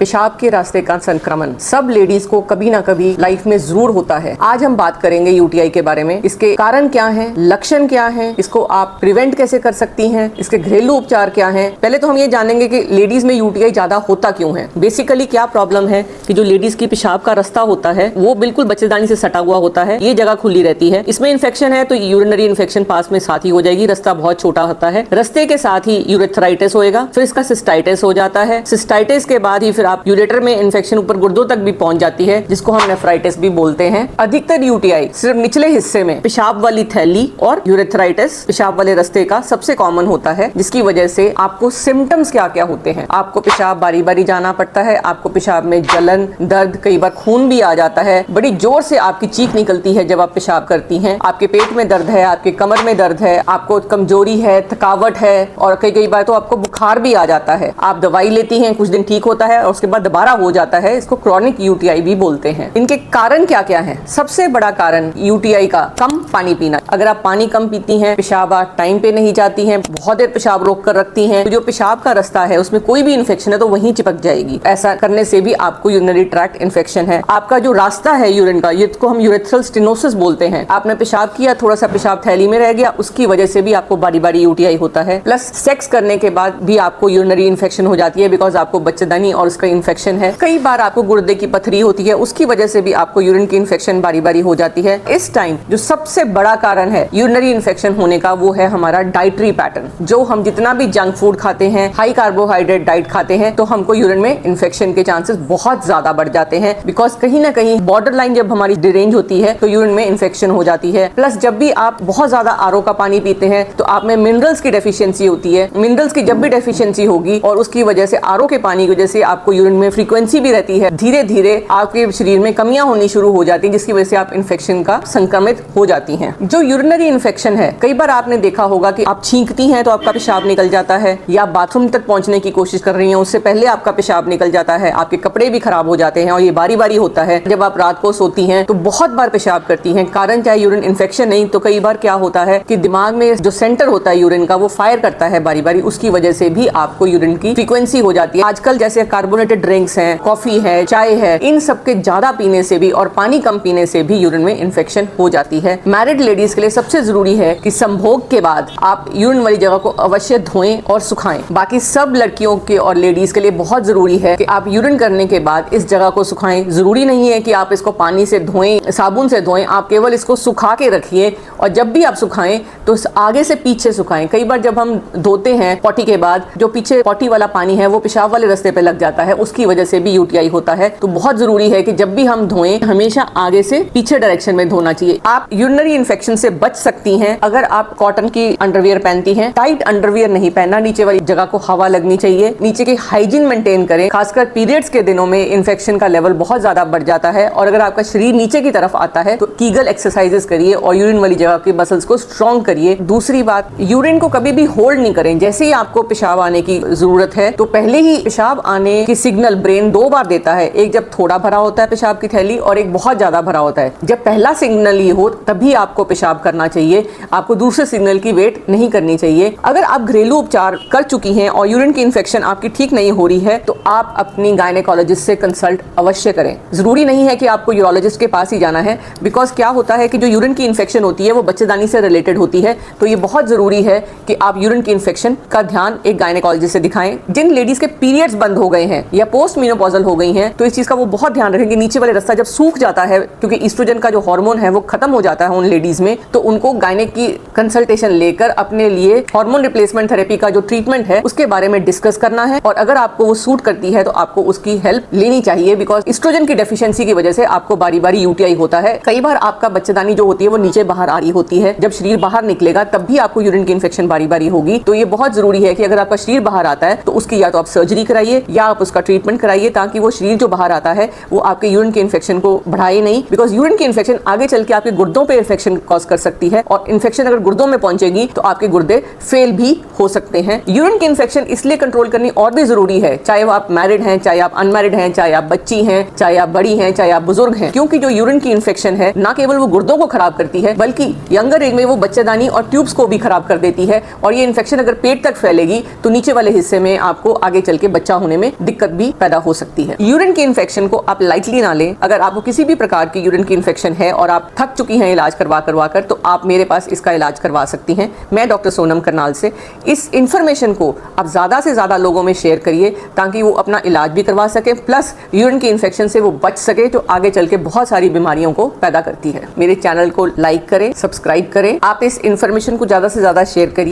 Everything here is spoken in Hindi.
पेशाब के रास्ते का संक्रमण सब लेडीज को कभी ना कभी लाइफ में जरूर होता है। आज हम बात करेंगे यूटीआई के बारे में। इसके कारण क्या हैं, लक्षण क्या हैं, इसको आप प्रिवेंट कैसे कर सकती हैं, इसके घरेलू उपचार क्या हैं। पहले तो हम ये जानेंगे कि लेडीज में यूटीआई ज्यादा होता क्यों है। बेसिकली क्या प्रॉब्लम है कि जो लेडीज की पेशाब का रास्ता होता है वो बिल्कुल बच्चेदानी से सटा हुआ होता है, ये जगह खुली रहती है। इसमें इन्फेक्शन है तो यूरिनरी इन्फेक्शन पास में साथ ही हो जाएगी। रास्ता बहुत छोटा होता है, रास्ते के साथ ही यूरेथ्राइटिस होएगा, फिर इसका सिस्टाइटिस हो जाता है। सिस्टाइटिस के बाद ही फिर आप यूरेटर में इन्फेक्शन ऊपर गुर्दों तक भी पहुंच जाती है, जिसको हम नेफ्राइटिस भी बोलते हैं। अधिकतर यूटीआई सिर्फ निचले हिस्से में पेशाब वाली थैली और यूरेथ्राइटिस पेशाब वाले रास्ते का सबसे कॉमन होता है, जिसकी वजह से आपको सिम्टम्स क्या क्या होते हैं। आपको पेशाब बारी बारी जाना पड़ता है, आपको पेशाब में जलन, दर्द, कई बार खून भी आ जाता है, बड़ी जोर से आपकी चीख निकलती है जब आप पेशाब करती हैं, आपके पेट में दर्द है, आपके कमर में दर्द है, आपको कमजोरी है, थकावट है और कई बार तो आपको बुखार भी आ जाता है। आप दवाई लेती हैं, कुछ दिन ठीक होता है और उसके बाद दोबारा हो जाता है। इसको क्रॉनिक यूटीआई भी बोलते हैं। इनके कारण क्या क्या है? सबसे बड़ा कारण यूटीआई का कम पानी पीना। अगर आप पानी कम पीती हैं, पेशाब टाइम पे नहीं जाती हैं, बहुत देर पेशाब रोक कर रखती हैं, तो जो पेशाब का रास्ता है उसमें कोई भी इन्फेक्शन है तो वहीं चिपक जाएगी। ऐसा करने से भी आपको यूरिनरी ट्रैक्ट इन्फेक्शन है। आपका जो रास्ता है यूरिन का, इसको हम यूरेथ्रल स्टेनोसिस बोलते हैं। आपने पेशाब किया, थोड़ा सा पेशाब थैली में रह गया, उसकी वजह से भी आपको बारी बारी यूटीआई होता है। प्लस सेक्स करने के बाद भी आपको यूरिनरी इन्फेक्शन हो जाती है, बिकॉज आपको बच्चेदानी और उसका इन्फेक्शन है। कई बार आपको गुर्दे की पथरी होती है, उसकी वजह से भी आपको यूरिन की इन्फेक्शन बारी बारी हो जाती है। इस टाइम जो सबसे बड़ा कारण है यूरिनरी इन्फेक्शन होने का, वो है हमारा डाइटरी पैटर्न। जो हम जितना भी जंक फूड खाते हैं, हाई कार्बोहाइड्रेट डाइट खाते हैं, तो हमको यूरिन में इन्फेक्शन के चांसेस बहुत ज्यादा बढ़ जाते हैं। बिकॉज कहीं ना कहीं बॉर्डर लाइन जब हमारी डिरेंज होती है तो यूरिन में इन्फेक्शन हो जाती है। प्लस जब भी आप बहुत ज्यादा आरओ का पानी पीते हैं तो आप में मिनरल्स की डेफिशिएंसी होती है। मिनरल्स की जब भी डेफिशिएंसी होगी और उसकी वजह से आरओ के पानी की वजह से आपको यूरिन में फ्रीक्वेंसी भी रहती है, धीरे धीरे आपके शरीर में कमियां होनी शुरू हो जाती है, जिसकी वजह से आप इन्फेक्शन का संक्रमित हो जाती हैं। जो यूरिनरी इन्फेक्शन है, कई बार आपने देखा होगा कि आप छींकती हैं तो आपका पेशाब निकल जाता है, या बाथरूम तक पहुंचने की कोशिश कर रही हैं, उससे पहले आपका पेशाब निकल जाता है, आपके कपड़े भी खराब हो जाते हैं और ये बारी बारी होता है। जब आप रात को सोती हैं तो बहुत बार पेशाब करती हैं, कारण चाहे यूरिन इन्फेक्शन नहीं तो कई बार क्या होता है कि दिमाग में जो सेंटर होता है यूरिन का, वो फायर करता है बारी बारी, उसकी वजह से भी आपको यूरिन की फ्रीक्वेंसी हो जाती है। आजकल जैसे कार्बोनेटेड ड्रिंक्स हैं, कॉफी है, चाय है, इन सब के ज्यादा पीने से भी और पानी कम पीने से भी यूरिन में इन्फेक्शन हो जाती है। मैरिड लेडीज के लिए सबसे जरूरी है कि संभोग के बाद आप यूरिन वाली जगह को अवश्य धोएं और सुखाएं। बाकी सब लड़कियों के और लेडीज के लिए बहुत जरूरी है कि आप यूरिन करने के बाद इस जगह को सुखाएं। जरूरी नहीं है कि आप इसको पानी से धोएं, साबुन से धोएं, आप केवल इसको सुखा के रखिए और जब भी आप सुखाएं तो आगे से पीछे सुखाएं। कई बार जब हम धोते हैं पॉटी के बाद, जो पीछे पॉटी वाला पानी है वो पेशाब वाले रास्ते पे लग जाता है, उसकी वजह से भी यूटीआई होता है। तो बहुत जरूरी है कि जब भी हम धोएं हमेशा आगे से पीछे डायरेक्शन में धोना चाहिए। आप यूरिनरी इन्फेक्शन से बच सकती हैं अगर आप कॉटन की अंडरवियर पहनती हैं। टाइट अंडरवियर नहीं पहनना, नीचे वाली जगह को हवा लगनी चाहिए। नीचे की हाइजीन मेंटेन करें, खासकर पीरियड्स के दिनों में इन्फेक्शन का लेवल बहुत ज्यादा बढ़ जाता है। और अगर आपका शरीर नीचे की तरफ आता है तो कीगल एक्सरसाइजेस करिए और यूरिन वाली जगह की मसल्स को स्ट्रॉन्ग करिए। दूसरी बात, यूरिन को कभी भी होल्ड नहीं करें। जैसे ही आपको पेशाब आने की जरूरत है तो पहले ही पेशाब आने की सिग्नल ब्रेन दो बार देता है, एक जब थोड़ा भरा होता है पेशाब की थैली और एक बहुत ज्यादा भरा होता है। जब पहला सिग्नल ये हो तभी आपको पेशाब करना चाहिए, आपको दूसरे सिग्नल की वेट नहीं करनी चाहिए। अगर आप घरेलू उपचार कर चुकी हैं और यूरिन की इन्फेक्शन आपकी ठीक नहीं हो रही है तो आप अपनी गायनेकोलॉजिस्ट से कंसल्ट अवश्य करें। जरूरी नहीं है कि आपको यूरोलॉजिस्ट के पास ही जाना है, बिकॉज क्या होता है कि जो यूरिन की इन्फेक्शन होती है वो बच्चेदानी से रिलेटेड होती है, तो ये बहुत जरूरी है कि आप यूरिन की इन्फेक्शन का ध्यान एक गायनेकोलॉजिस्ट से दिखाएं। जिन लेडीज के पीरियड्स बंद हो गए हैं या पोस्ट मेनोपॉजल हो गई हैं तो इस चीज का वो बहुत ध्यान रखें कि नीचे वाले रास्ता जब सूख जाता है, क्योंकि ईस्ट्रोजन का जो हार्मोन है वो खत्म हो जाता है उन लेडीज में, तो उनको गायनेक की कंसल्टेशन लेकर अपने लिए हार्मोन रिप्लेसमेंट थेरेपी का जो ट्रीटमेंट है उसके बारे में डिस्कस करना है। और अगर आपको वो सूट करती है तो आपको उसकी हेल्प लेनी चाहिए, बिकॉज ईस्ट्रोजन की डेफिशिएंसी की वजह से आपको बारी बारी यूटीआई होता है। कई बार आपका बच्चेदानी जो होती है वो नीचे बाहर आ रही होती है, जब शरीर बाहर निकलेगा तब भी आपको यूरिन की इन्फेक्शन बारी बारी होगी। तो ये बहुत जरूरी है कि अगर आपका शरीर बाहर आता है तो उसकी या तो आप सर्जरी कराइए या आप उसका ट्रीटमेंट कराइए, ताकि वो शरीर जो बाहर आता है वो आपके यूरिन के इन्फेक्शन को बढ़ाए नहीं। बिकॉज यूरिन की इन्फेक्शन आगे चल के आपके गुर्दों पे इन्फेक्शन कॉज कर सकती है और इन्फेक्शन अगर गुर्दों में पहुंचेगी तो आपके गुर्दे फेल भी हो सकते हैं। यूरिन की इन्फेक्शन इसलिए कंट्रोल करनी और भी जरूरी है, चाहे वो आप मैरिड हैं, चाहे आप अनमैरिड हैं, चाहे आप बच्ची हैं, चाहे आप बड़ी हैं, चाहे आप बुजुर्ग हैं, क्योंकि जो यूरिन की इन्फेक्शन है ना केवल वो गुर्दों को खराब करती है बल्कि यंगर एज में वो बच्चेदानी और ट्यूब्स को भी खराब कर देती है। और ये इन्फेक्शन अगर पेट तक फैलेगी तो नीचे वाले हिस्से में आपको आगे चल के बच्चा होने में दिक्कत दिक्कत भी पैदा हो सकती है। यूरिन की इन्फेक्शन को आप लाइटली ना लें। अगर आपको किसी भी प्रकार की यूरिन की इन्फेक्शन है और आप थक चुकी हैं इलाज करवा कर, तो आप मेरे पास इसका इलाज करवा सकती हैं। मैं डॉक्टर सोनम करनाल से। इस इंफॉर्मेशन को आप ज़्यादा से ज़्यादा लोगों में शेयर करिए ताकि वो अपना इलाज भी करवा सके, प्लस यूरिन की इन्फेक्शन से वो बच सके जो आगे चल के बहुत सारी बीमारियों को पैदा करती है। मेरे चैनल को लाइक करें, सब्सक्राइब करें। आप इस इंफॉर्मेशन को ज़्यादा से ज़्यादा शेयर करिए।